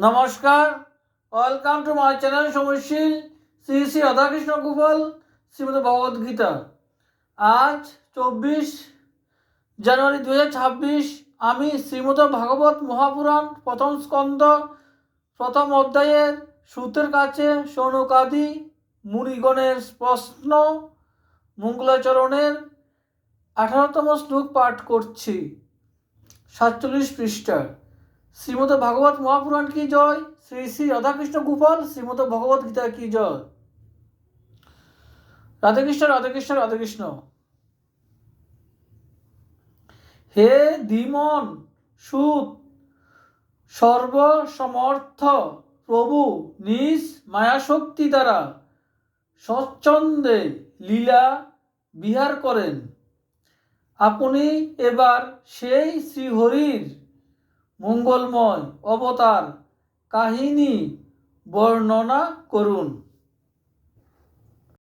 নমস্কার, welcome to my channel সময়শীল শ্রী শ্রী রাধাকৃষ্ণ গোপাল শ্রীমদ ভগবদ গীতা। আজ 24 জানুয়ারি 2026। আমি শ্রীমদ ভাগবত মহাপুরাণ প্রথম স্কন্ধ প্রথম অধ্যায়ের সূত্রের কাছে সৌনকাদি মুনিগণের প্রশ্ন মঙ্গলাচরণের 18তম শ্লোক পাঠ করছি। 47 পৃষ্ঠা। শ্রীমদ ভাগবত মহাপুরাণ কি জয়, শ্রী শ্রী রাধাকৃষ্ণ গোপাল শ্রীমদ ভগবত গীতা কি জয়। রাধাকৃষ্ণ রাধাকৃষ্ণ রাধাকৃষ্ণ। হে ধীমন সুত, সর্বসমর্থ প্রভু নিজ মায়াশক্তি দ্বারা স্বচ্ছন্দে লীলা বিহার করেন। আপনি এবার সেই শ্রীহরির মঙ্গলময় অবতার কাহিনী বর্ণনা করুন।